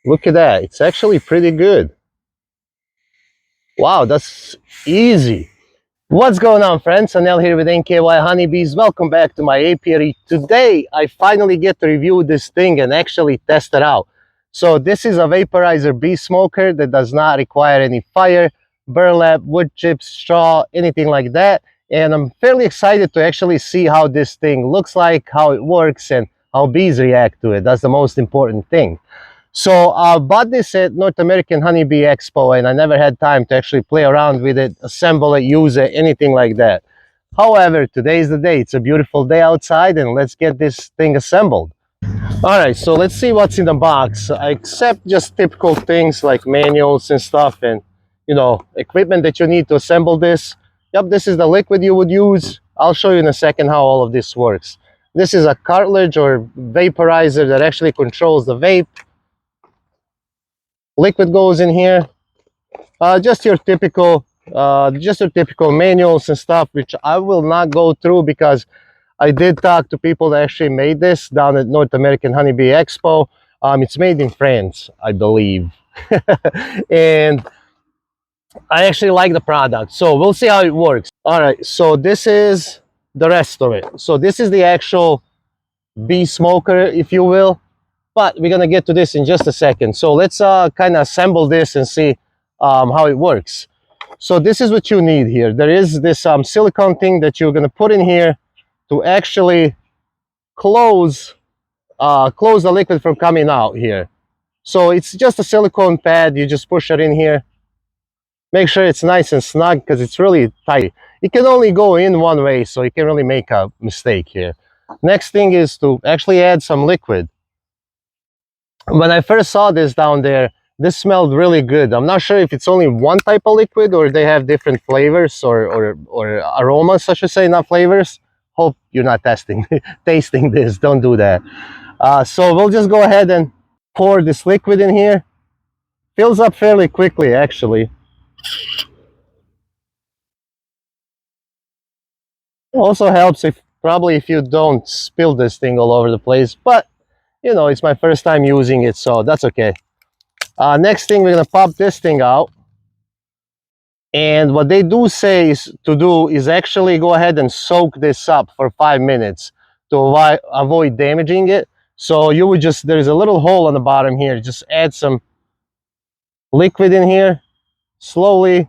Look at that. It's actually pretty good. Wow, that's easy. What's going on, friends? Anel here with NKY Honeybees. Welcome back to my apiary. Today, I finally get to review this thing and actually test it out. So this is a vaporizer bee smoker that does not require any fire, burlap, wood chips, straw, anything like that. And I'm fairly excited to actually see how this thing looks like, how it works, and how bees react to it. That's the most important thing. So I bought this at North American Honeybee Expo, and I never had time to actually play around with it, assemble it, use it, anything like that. However, today is the day. It's a beautiful day outside, and let's get this thing assembled. All right, so let's see what's in the box. Except just typical things like manuals and stuff, and equipment that you need to assemble this. Yep, this is the liquid you would use. I'll show you in a second how all of this works. This is a cartridge or vaporizer that actually controls the vape. Liquid goes in here. Just your typical manuals and stuff, which I will not go through because I did talk to people that actually made this down at North American Honeybee Expo. It's made in France, I believe. And I actually like the product, so we'll see how it works. All right, so this is the rest of it. So this is the actual bee smoker, if you will. But we're gonna get to this in just a second. So let's kind of assemble this and see how it works. So this is what you need here. There is this silicone thing that you're gonna put in here to actually close the liquid from coming out here. So it's just a silicone pad. You just push it in here. Make sure it's nice and snug because it's really tight. It can only go in one way, so you can really make a mistake here. Next thing is to actually add some liquid. When I first saw this down there, this smelled really good. I'm not sure if it's only one type of liquid or they have different flavors or aromas, I should say, not flavors. Hope you're not tasting this. Don't do that. So we'll just go ahead and pour this liquid in here. Fills up fairly quickly, actually. Also helps if you don't spill this thing all over the place, but it's my first time using it, so that's okay. Next thing, we're gonna pop this thing out, and what they do say is actually go ahead and soak this up for 5 minutes to avoid damaging it. So you would just, there's a little hole on the bottom here, just add some liquid in here slowly,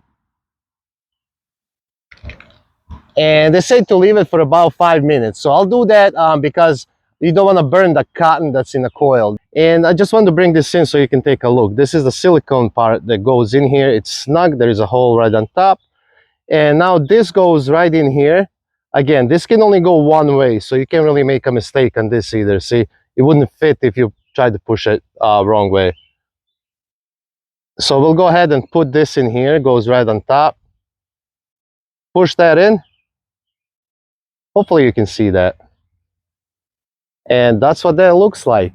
and they say to leave it for about 5 minutes. So I'll do that because you don't want to burn the cotton that's in the coil. And I just want to bring this in so you can take a look. This is the silicone part that goes in here. It's snug. There is a hole right on top. And now this goes right in here. Again, this can only go one way, so you can't really make a mistake on this either. See, it wouldn't fit if you tried to push it wrong way. So we'll go ahead and put this in here. It goes right on top. Push that in. Hopefully you can see that. And that's what that looks like.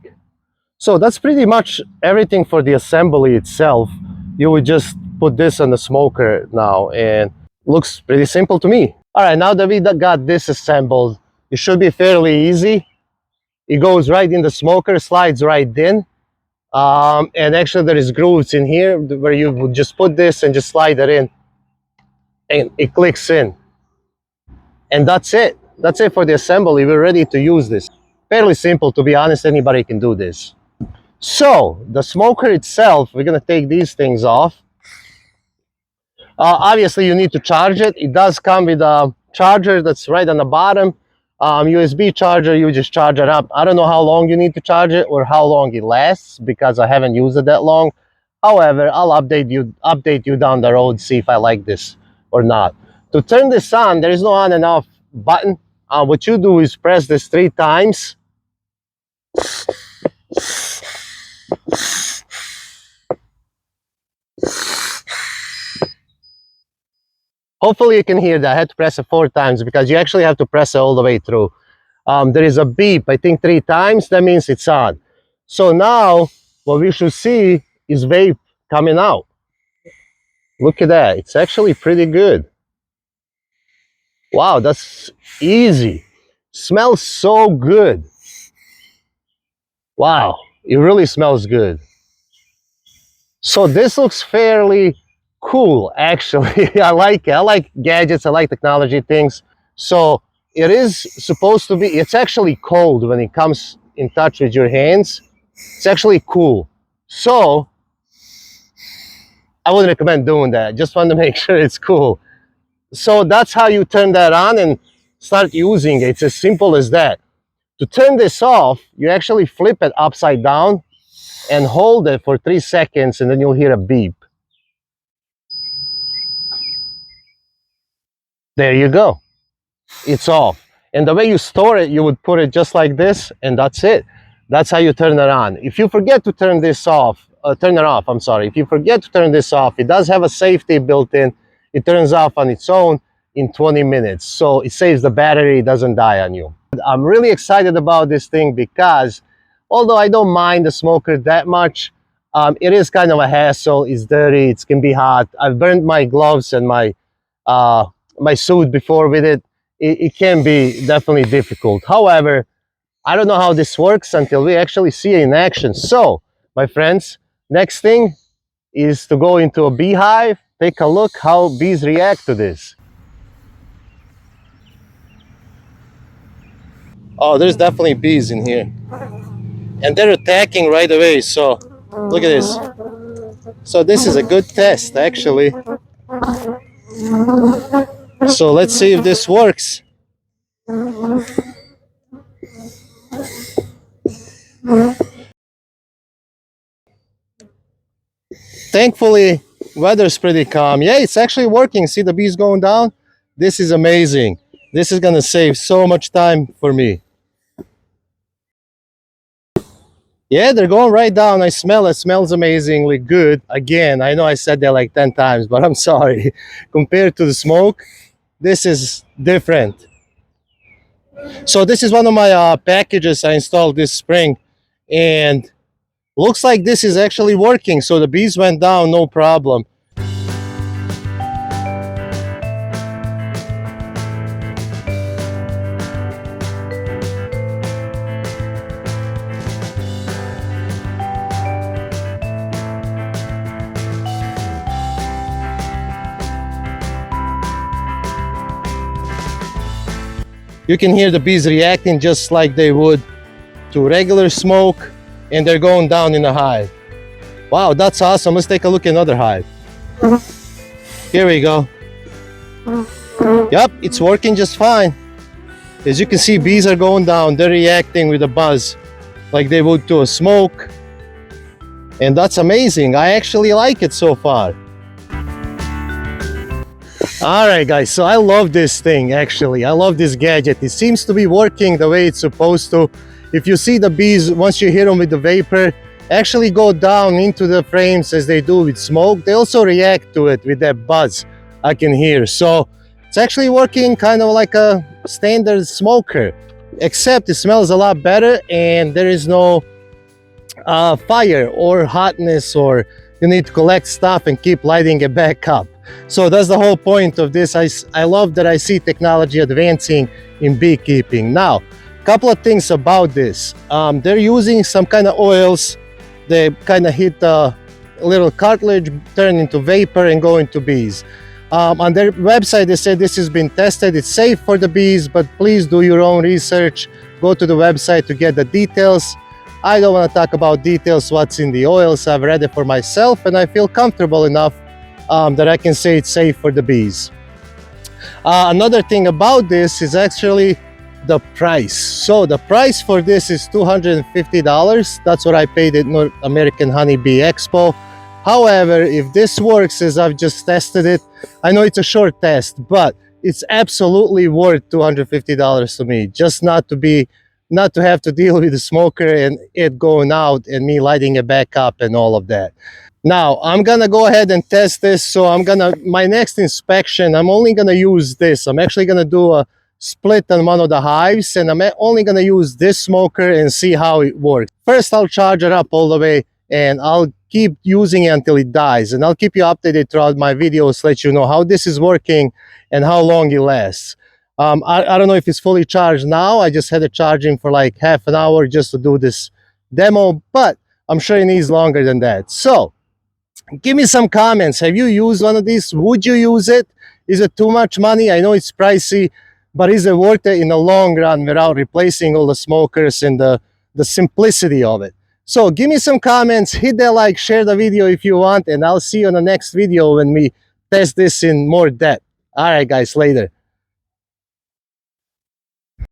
So that's pretty much everything for the assembly itself. You would just put this on the smoker now, and looks pretty simple to me. All right, now that we got this assembled, it should be fairly easy. It goes right in the smoker, slides right in. And actually there is grooves in here where you would just put this and just slide it in, and it clicks in. And that's it. That's it for the assembly. We're ready to use this. Fairly simple, to be honest. Anybody can do this. So the smoker itself, we're gonna take these things off. Obviously you need to charge it. It does come with a charger that's right on the bottom. USB charger, you just charge it up. I don't know how long you need to charge it or how long it lasts because I haven't used it that long. However, I'll update you down the road, see if I like this or not. To turn this on, there is no on and off button. What you do is press this 3 times. Hopefully you can hear that. I had to press it 4 times because you actually have to press it all the way through. There is a beep, I think 3 times. That means it's on. So now what we should see is vape coming out. Look at that. It's actually pretty good. Wow, that's easy. Smells so good. Wow, it really smells good. So this looks fairly cool, actually. I like it. I like gadgets. I like technology things. So it is supposed to be, it's actually cold when it comes in touch with your hands. It's actually cool. So I wouldn't recommend doing that. Just want to make sure it's cool. So that's how you turn that on and start using it. It's as simple as that. To turn this off, you actually flip it upside down and hold it for 3 seconds, and then you'll hear a beep. There you go. It's off. And the way you store it, you would put it just like this, and that's it. That's how you turn it on. If you forget to turn this off, turn it off, I'm sorry. If you forget to turn this off, it does have a safety built in. It turns off on its own in 20 minutes. So it saves the battery, it doesn't die on you. I'm really excited about this thing because although I don't mind the smoker that much, it is kind of a hassle. It's dirty, it can be hot. I've burned my gloves and my suit before with it. It can be definitely difficult. However, I don't know how this works until we actually see it in action. So, my friends, next thing is to go into a beehive, take a look how bees react to this. Oh, there's definitely bees in here. And they're attacking right away, so look at this. So this is a good test, actually. So let's see if this works. Thankfully, weather's pretty calm. Yeah, it's actually working. See the bees going down? This is amazing. This is gonna save so much time for me. Yeah, they're going right down. I smell it. Smells amazingly good. Again, I know I said that like 10 times, but I'm sorry. Compared to the smoke, this is different. So this is one of my packages I installed this spring, and looks like this is actually working. So the bees went down, no problem. You can hear the bees reacting just like they would to regular smoke, and they're going down in the hive. Wow, that's awesome. Let's take a look at another hive. Here we go. Yep, it's working just fine. As you can see, bees are going down. They're reacting with a buzz like they would to a smoke. And that's amazing. I actually like it so far. Alright guys, so I love this thing actually. I love this gadget. It seems to be working the way it's supposed to. If you see the bees, once you hit them with the vapor, actually go down into the frames as they do with smoke. They also react to it with that buzz I can hear. So it's actually working kind of like a standard smoker, except it smells a lot better and there is no fire or hotness, or you need to collect stuff and keep lighting it back up. So that's the whole point of this. I love that I see technology advancing in beekeeping. Now, a couple of things about this. They're using some kind of oils. They kind of hit a little cartilage, turn into vapor and go into bees. On their website, they said this has been tested. It's safe for the bees, but please do your own research. Go to the website to get the details. I don't want to talk about details, what's in the oils. I've read it for myself and I feel comfortable enough that I can say it's safe for the bees. Another thing about this is actually the price. So the price for this is $250. That's what I paid at North American Honeybee Expo. However, if this works as I've just tested it, I know it's a short test, but it's absolutely worth $250 to me. Just not to have to deal with the smoker and it going out and me lighting it back up and all of that. Now, I'm gonna go ahead and test this. So my next inspection, I'm only gonna use this. I'm actually gonna do a split on one of the hives and I'm only gonna use this smoker and see how it works. First, I'll charge it up all the way and I'll keep using it until it dies. And I'll keep you updated throughout my videos, let you know how this is working and how long it lasts. I don't know if it's fully charged now. I just had it charging for like half an hour just to do this demo, but I'm sure it needs longer than that. So Give me some comments. Have you used one of these? Would you use it? Is it too much money? I know it's pricey, but is it worth it in the long run without replacing all the smokers and the simplicity of it? So give me some comments, hit that like, share the video if you want, and I'll see you in the next video when we test this in more depth. All right, guys, later.